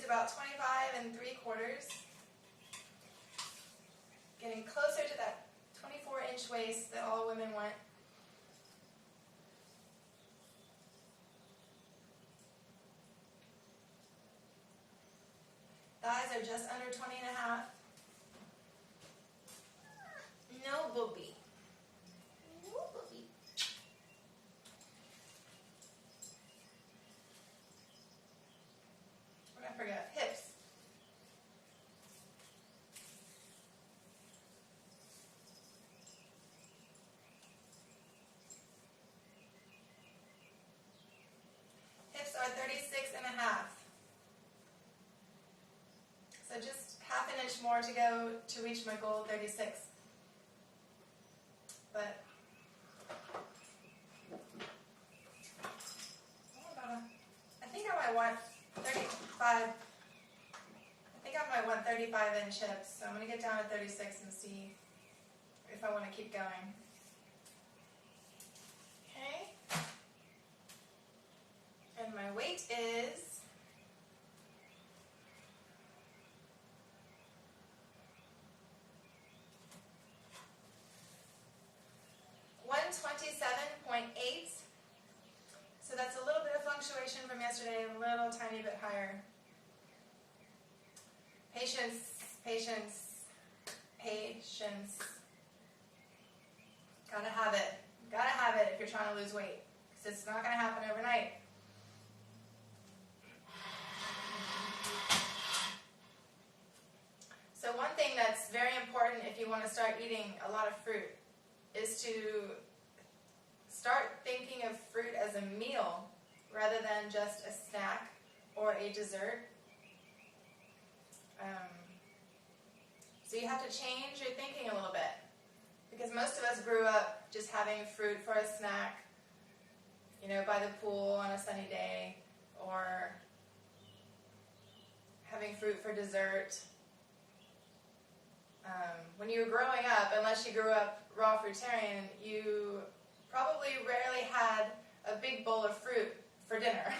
about 25 3/4. Getting closer to that 24-inch waist that all women want. Thighs are just under 20.5. No booby. No booby. What did I forget? Hips. Hips are 36.5. So just half an inch more to go to reach my goal of 36. But I think I might want 35. I think I might want 35-inch hips. So I'm going to get down to 36 and see if I want to keep going. Okay. And my weight is 127.8. So that's a little bit of fluctuation from yesterday, a little tiny bit higher. Patience, patience, patience. Gotta have it. Gotta have it if you're trying to lose weight, because it's not going to happen overnight. So one thing that's very important if you want to start eating a lot of fruit is to start thinking of fruit as a meal rather than just a snack or a dessert. So you have to change your thinking a little bit, because most of us grew up just having fruit for a snack, you know, by the pool on a sunny day, or having fruit for dessert. When you were growing up, unless you grew up raw fruitarian, you probably rarely had a big bowl of fruit for dinner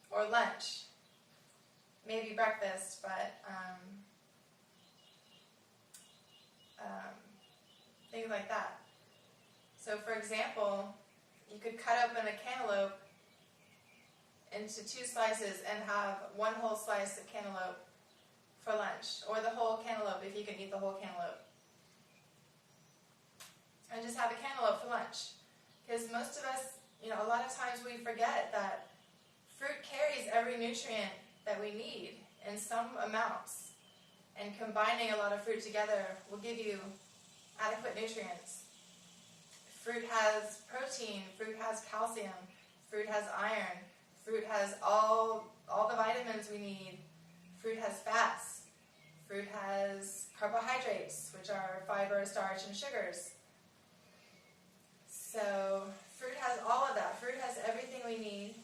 or lunch, maybe breakfast, but things like that. So for example, you could cut open a cantaloupe into 2 slices and have 1 whole slice of cantaloupe for lunch, or the whole cantaloupe if you can eat the whole cantaloupe. And just have a cantaloupe for lunch. Because most of us, you know, a lot of times we forget that fruit carries every nutrient that we need in some amounts. And combining a lot of fruit together will give you adequate nutrients. Fruit has protein, fruit has calcium, fruit has iron, fruit has all the vitamins we need. Fruit has fats. Fruit has carbohydrates, which are fiber, starch, and sugars. So fruit has all of that. Fruit has everything we need.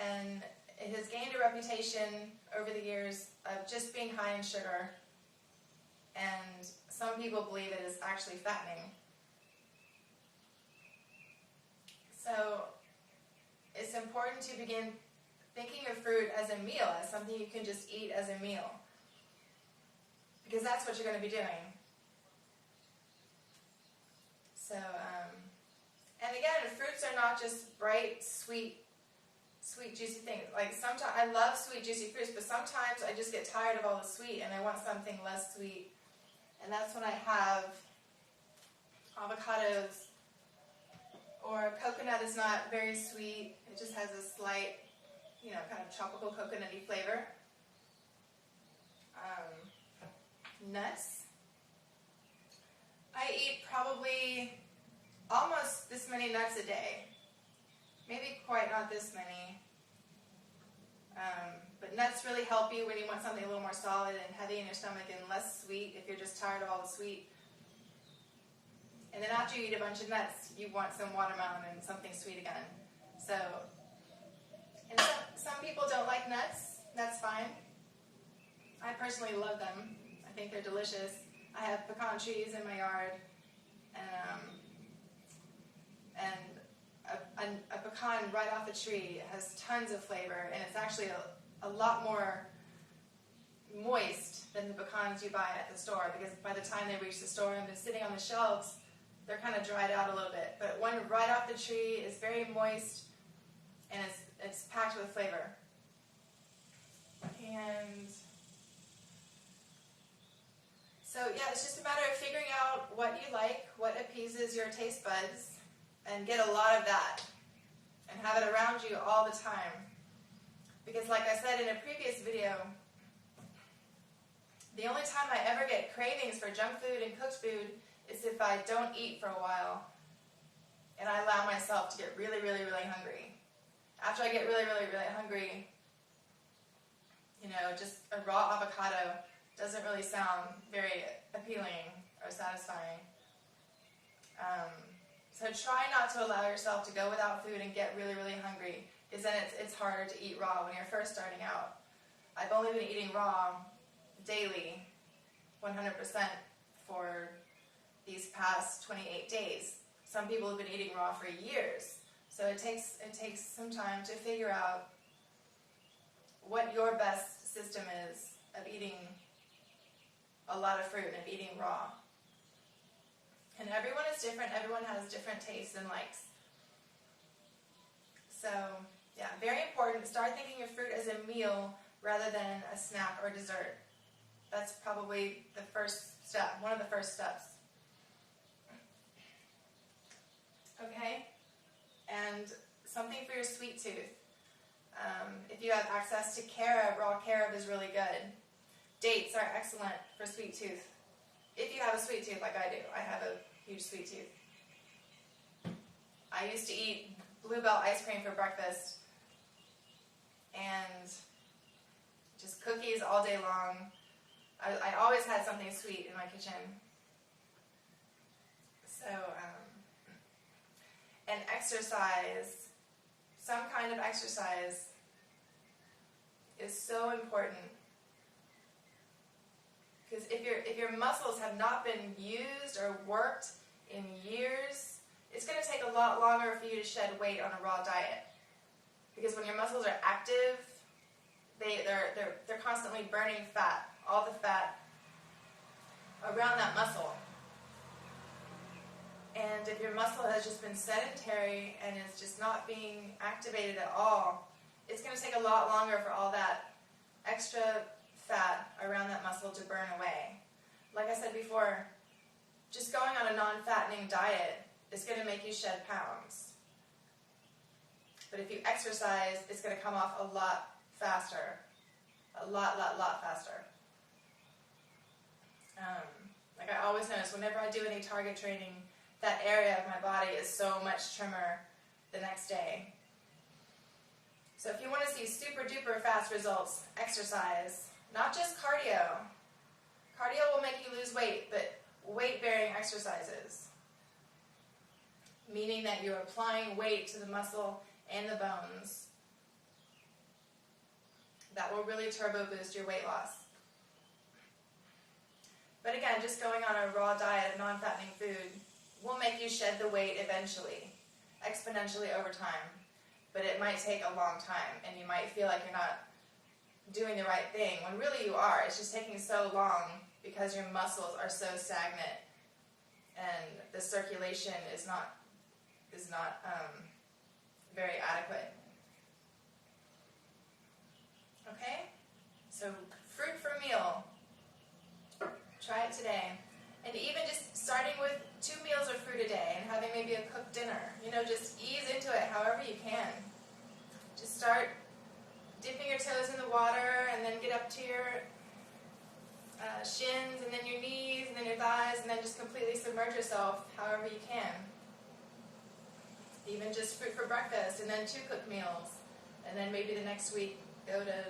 And it has gained a reputation over the years of just being high in sugar. And some people believe it is actually fattening. So it's important to begin thinking of fruit as a meal, as something you can just eat as a meal. Because that's what you're going to be doing. So, and again, fruits are not just bright, sweet, juicy things. Like sometimes, I love sweet, juicy fruits, but sometimes I just get tired of all the sweet and I want something less sweet. And that's when I have avocados, or coconut is not very sweet. It just has a slight, you know, kind of tropical coconutty flavor. Nuts. I eat probably almost this many nuts a day. Maybe quite not this many. But nuts really help you when you want something a little more solid and heavy in your stomach and less sweet if you're just tired of all the sweet. And then after you eat a bunch of nuts, you want some watermelon and something sweet again. So, and some people don't like nuts. That's fine. I personally love them. I think they're delicious. I have pecan trees in my yard, and a pecan right off the tree has tons of flavor, and it's actually a lot more moist than the pecans you buy at the store, because by the time they reach the store and been sitting on the shelves, they're kind of dried out a little bit. But one right off the tree is very moist, and it's packed with flavor. And so yeah, it's just a matter of figuring out what you like, what appeases your taste buds, and get a lot of that, and have it around you all the time. Because like I said in a previous video, the only time I ever get cravings for junk food and cooked food is if I don't eat for a while and I allow myself to get really, really, really hungry. After I get really, really, really hungry, you know, just a raw avocado doesn't really sound very appealing or satisfying. So try not to allow yourself to go without food and get really, really hungry, because then it's harder to eat raw when you're first starting out. I've only been eating raw daily, 100% for these past 28 days. Some people have been eating raw for years. So it takes some time to figure out what your best system is of eating a lot of fruit and of eating raw. And everyone is different. Everyone has different tastes and likes. So, yeah, very important. Start thinking of fruit as a meal rather than a snack or dessert. That's probably the first step, one of the first steps. Okay? And something for your sweet tooth. If you have access to carob, raw carob is really good. Dates are excellent for sweet tooth. If you have a sweet tooth like I do. I have a huge sweet tooth. I used to eat Bluebell ice cream for breakfast and just cookies all day long. I always had something sweet in my kitchen. So, and exercise, some kind of exercise is so important. Because if your muscles have not been used or worked in years, it's going to take a lot longer for you to shed weight on a raw diet. Because when your muscles are active, they're constantly burning fat, all the fat around that muscle. And if your muscle has just been sedentary and is just not being activated at all, it's going to take a lot longer for all that extra fat around that muscle to burn away. Like I said before, just going on a non-fattening diet is going to make you shed pounds. But if you exercise, it's going to come off a lot faster. A lot faster. Like I always notice, whenever I do any target training, that area of my body is so much trimmer the next day. So if you want to see super duper fast results, exercise. Not just cardio. Cardio will make you lose weight, but weight-bearing exercises. Meaning that you're applying weight to the muscle and the bones. That will really turbo boost your weight loss. But again, just going on a raw diet of non-fattening food will make you shed the weight eventually, exponentially over time. But it might take a long time, and you might feel like you're not doing the right thing, when really you are. It's just taking so long because your muscles are so stagnant and the circulation is not very adequate. Okay? So fruit for meal. Try it today. And even just starting with 2 meals of fruit a day and having maybe a cooked dinner. You know, just ease into it however you can. Just start dipping your toes in the water and then get up to your shins and then your knees and then your thighs and then just completely submerge yourself however you can. Even just fruit for breakfast and then 2 cooked meals. And then maybe the next week go to,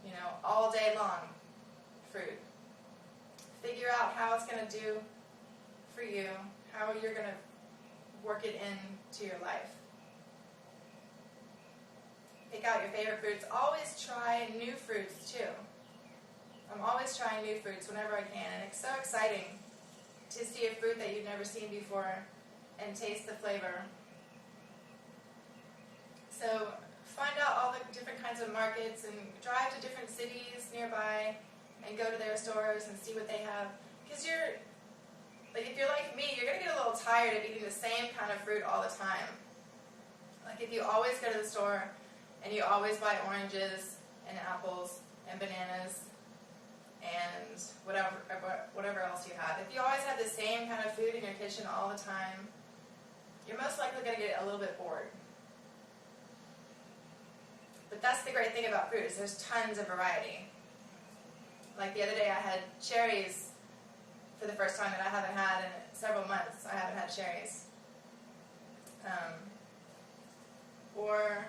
you know, all day long fruit. Figure out how it's going to do for you, how you're going to work it into your life. Pick out your favorite fruits. Always try new fruits too. I'm always trying new fruits whenever I can, and it's so exciting to see a fruit that you've never seen before and taste the flavor. So find out all the different kinds of markets and drive to different cities nearby and go to their stores and see what they have. Because if you're like me, you're going to get a little tired of eating the same kind of fruit all the time. Like if you always go to the store and you always buy oranges and apples and bananas and whatever else you have. If you always have the same kind of food in your kitchen all the time, you're most likely going to get a little bit bored. But that's the great thing about fruit, is there's tons of variety. Like the other day I had cherries for the first time that I haven't had in several months. I haven't had cherries. Or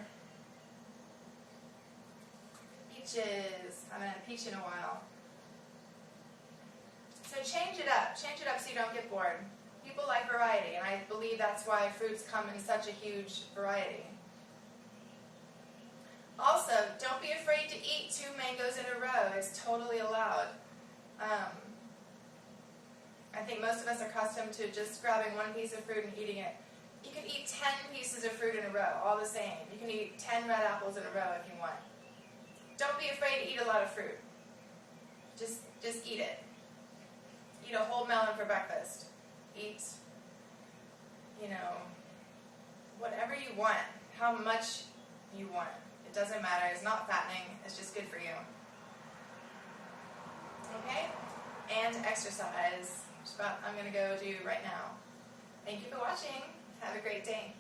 peaches. I haven't had a peach in a while. So change it up. Change it up so you don't get bored. People like variety, and I believe that's why fruits come in such a huge variety. Also, don't be afraid to eat 2 mangoes in a row. It's totally allowed. I think most of us are accustomed to just grabbing one piece of fruit and eating it. You can eat 10 pieces of fruit in a row, all the same. You can eat 10 red apples in a row if you want. Don't be afraid to eat a lot of fruit. Just eat it. Eat a whole melon for breakfast. Eat, whatever you want, how much you want. It doesn't matter. It's not fattening. It's just good for you. Okay? And exercise, which is what I'm going to go do right now. Thank you for watching. Have a great day.